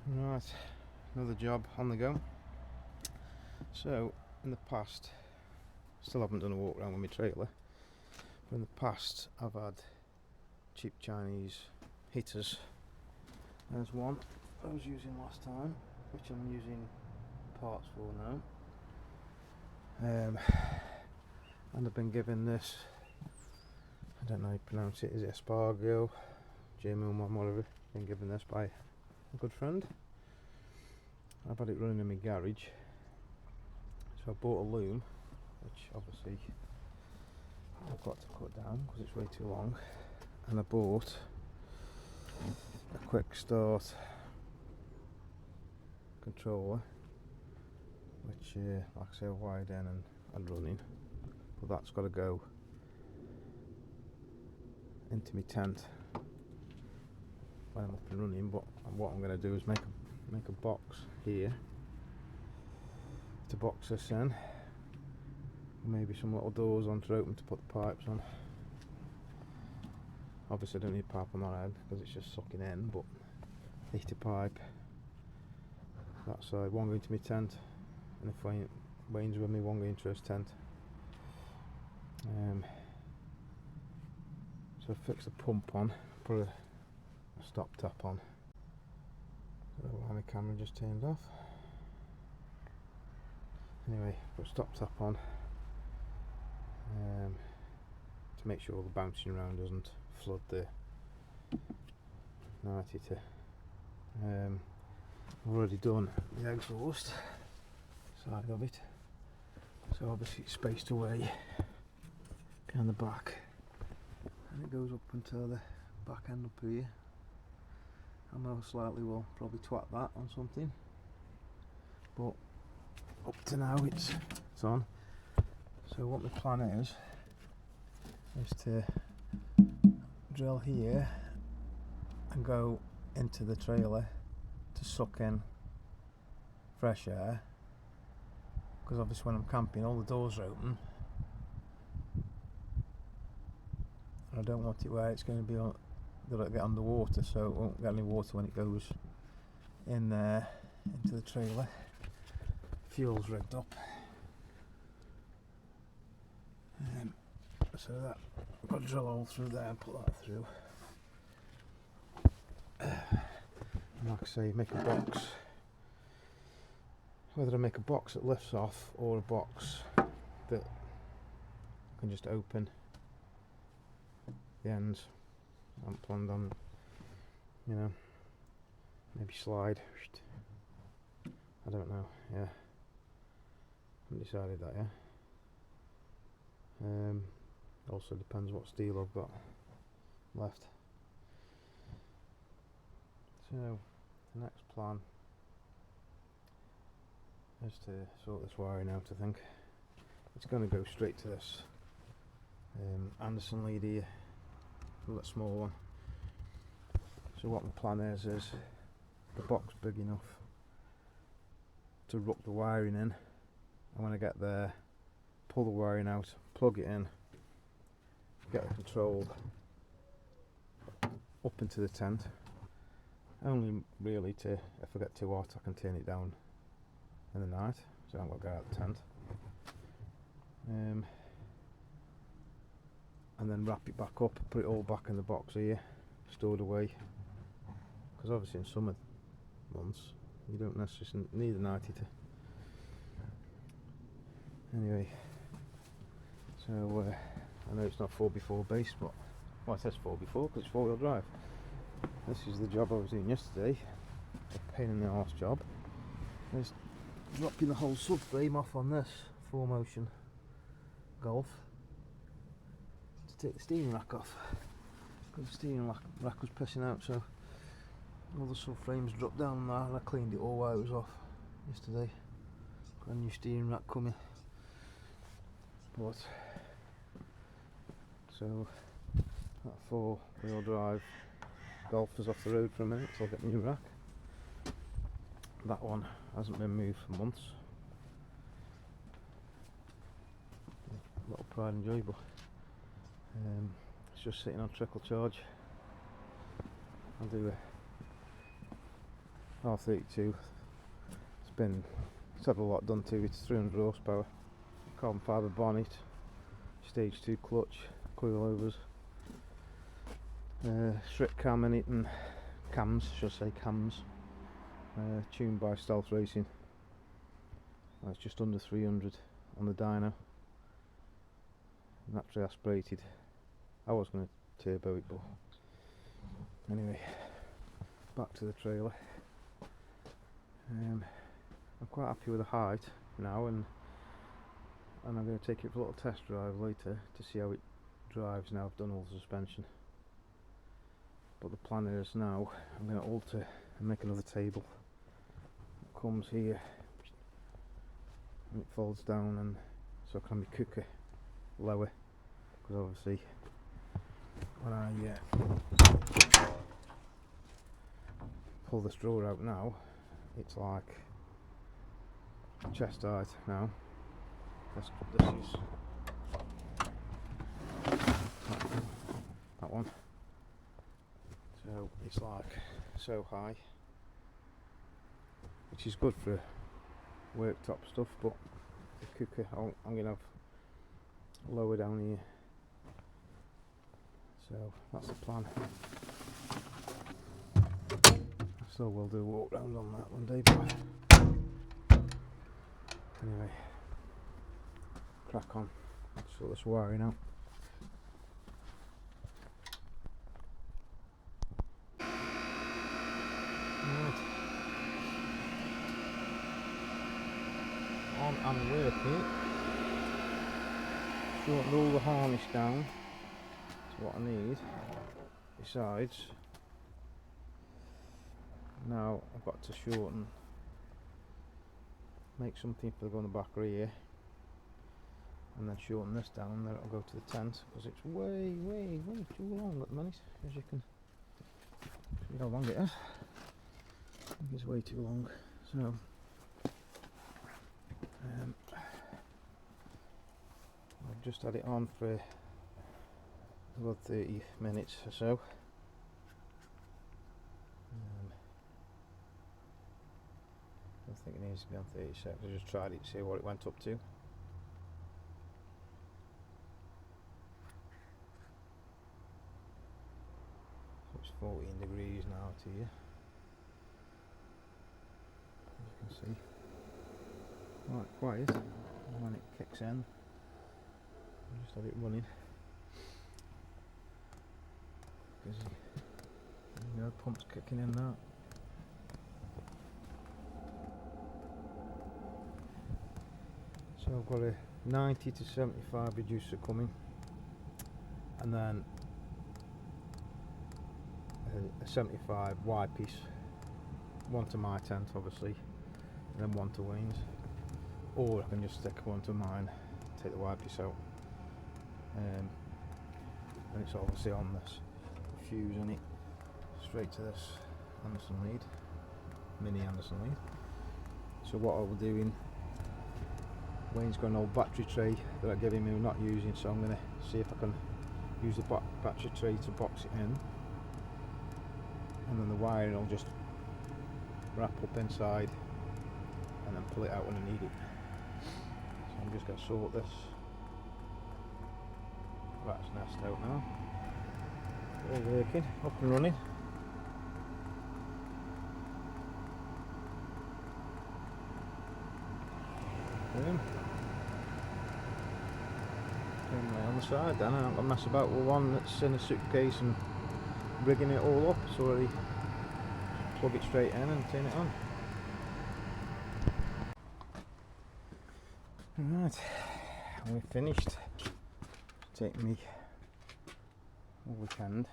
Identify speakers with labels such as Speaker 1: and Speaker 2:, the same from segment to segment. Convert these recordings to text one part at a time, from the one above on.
Speaker 1: Right, another job on the go. So, in the past, still haven't done a walk around with my trailer, but in the past I've had cheap Chinese heaters. There's one I was using last time, which I'm using parts for now. And I've been given this, I don't know how you pronounce it, is it Espargo, J-Moon one, whatever. Been given this by a good friend. I've had it running in my garage, so I bought a loom, which obviously I've got to cut down because it's way too long, and I bought a quick start controller, which like I say, wired in and running, but that's got to go into my tent when I'm up and running. But what I'm going to do is make a box here to box this in, maybe some little doors on to open to put the pipes on. Obviously I don't need a pipe on that end because it's just sucking in, but heater pipe that side, one going to my tent, and if Wayne's with me, one going to his tent. So I fix the pump on, put a stop tap on. So why my camera just turned off. Anyway, put a stop tap on to make sure all the bouncing around doesn't flood the 90. I've already done the exhaust side of it, so obviously it's spaced away behind the back, and it goes up until the back end up here. I most likely will probably twat that on something, but up to now it's on. So what my plan is to drill here and go into the trailer to suck in fresh air, because obviously when I'm camping all the doors are open, and I don't want it where it's going to be that it'll get underwater, so it won't get any water when it goes in there into the trailer. Fuel's rigged up, so that I've got to drill a hole through there and put that through. And like I say, make a box. Whether I make a box that lifts off or a box that I can just open the ends. I haven't planned on, maybe slide. I don't know, yeah. Haven't decided that yet. Also depends what steel I've got left. So the next plan is to sort this wiring out. I think it's going to go straight to this Anderson lead here, a little small one. So what my plan is the box big enough to rock the wiring in, and when I get there, pull the wiring out, plug it in, get the control up into the tent. Only really to, if I get too hot, I can turn it down in the night, so I haven't got to go out of the tent. And then wrap it back up, put it all back in the box here, stored away. Because obviously in summer months, you don't necessarily need a 90 to. Anyway, so I know it's not 4x4 base, but well, it says 4x4 because it's 4-wheel drive. This is the job I was doing yesterday, a pain in the arse job. Is dropping the whole subframe off on this 4Motion Golf to take the steering rack off, because the steering rack was pissing out, so all the subframes dropped down on that, and I cleaned it all while it was off yesterday. Got a new steering rack coming. But so that 4-wheel drive Golf is off the road for a minute, so I'll get a new rack. That one hasn't been moved for months. A little pride and joy, but it's just sitting on trickle charge. I'll do R32. It's had a lot done to it. It's 300 horsepower, carbon fibre bonnet, stage 2 clutch, coilovers, strip cam in it, and cams, tuned by Stealth Racing. That's just under 300 on the dyno, naturally aspirated. I was going to turbo it, but anyway, back to the trailer. I'm quite happy with the height now, and I'm going to take it for a little test drive later to see how it drives now I've done all the suspension. But the plan is now I'm going to alter and make another table. It comes here and it folds down, and so it can be quicker, lower, because obviously when I pull the straw out now, it's like chest height now. This is that one, so it's like so high, which is good for worktop stuff, but the cooker I'm going to have lower down here, so that's the plan. I still will do a walk round on that one day, but anyway, crack on. Let's sort this wiring out. On and working, shortened all the harness down to what I need. Besides, now I've got to shorten, make something for the back rear, and then shorten this down, and then it'll go to the tent, because it's way too long at the minute, as you can see how long it is. I think it's way too long, so I've just had it on for about 30 minutes or so. I think it needs to be on 30 seconds. I just tried it to see what it went up to. So it's 14 degrees now to here, as you can see. Quite quiet, and when it kicks in, I just had it running, because the pump's kicking in now. So I've got a 90 to 75 reducer coming, and then a 75 wide piece, one to my tent obviously, and then one to Wayne's, or I can just stick one to mine, take the wide piece out, and it's obviously on this fuse in it, straight to this Anderson lead, mini Anderson lead. So what I'll do in Wayne's got an old battery tray that I gave him who not using, so I'm going to see if I can use the battery tray to box it in, and then the wiring will just wrap up inside and then pull it out when I need it. So I'm just going to sort this rat's nest out now. All working, up and running. Boom. On the side then, I'm going to mess about with one that's in a suitcase and rigging it all up, so already plug it straight in and turn it on. Right, we're finished. It's taken me all weekend,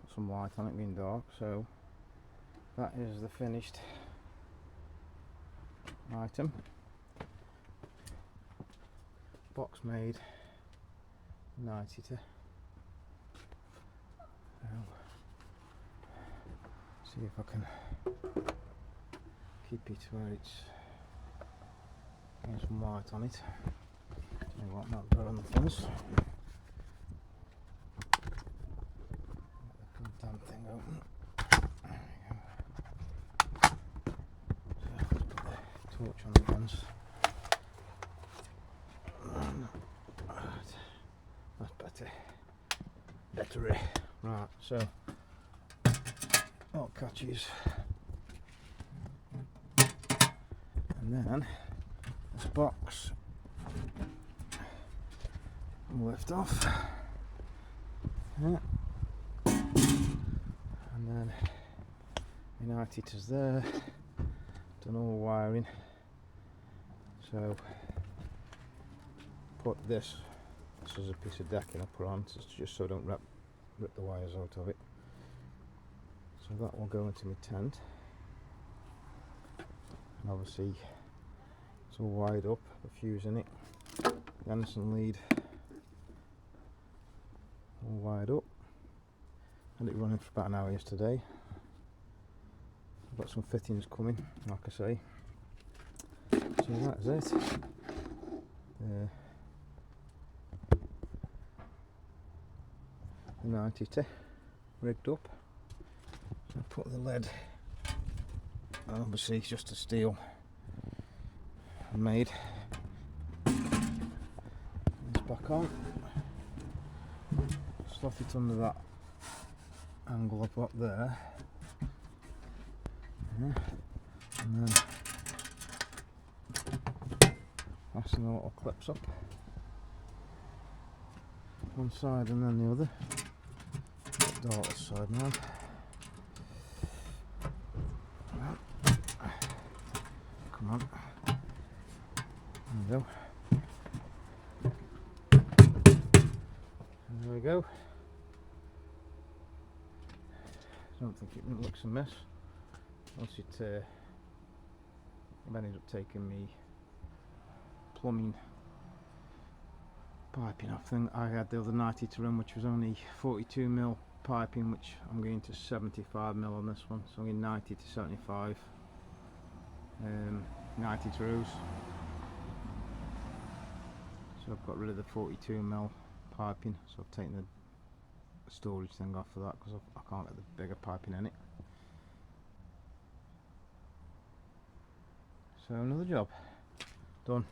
Speaker 1: put some light on it being dark, so that is the finished item. Box made 90 to see if I can keep it where it's getting some light on it. You know what, not better on the fence. Get the damn thing open. There we go. torch on the ends. Right, that's better. Better. Right, so all catches, and then this box will lift off. Yeah. And then united is there, done all wiring, so put this is a piece of decking I put on just so I don't rip the wires out of it, so that will go into my tent, and obviously it's all wired up, the fuse in it, the Anderson lead all wired up. Had it running for about an hour yesterday. I've got some fittings coming, like I say. So that is it. The 90 rigged up. So I put the lead, obviously it's just a steel made. This back on. Slot it under that angle up there, yeah. And then fasten the little clips up one side and then the other. The daughter's side now. Come on, there we go. And there we go. I don't think it looks a mess. Once it I've ended up taking me plumbing piping off thing. I had the other 90 to run, which was only 42mm piping, which I'm going to 75mm on this one, so I'm going 90 to 75 90 throws. So I've got rid of the 42mm piping, so I've taken the storage thing off for that because I can't get the bigger piping in it. So another job done.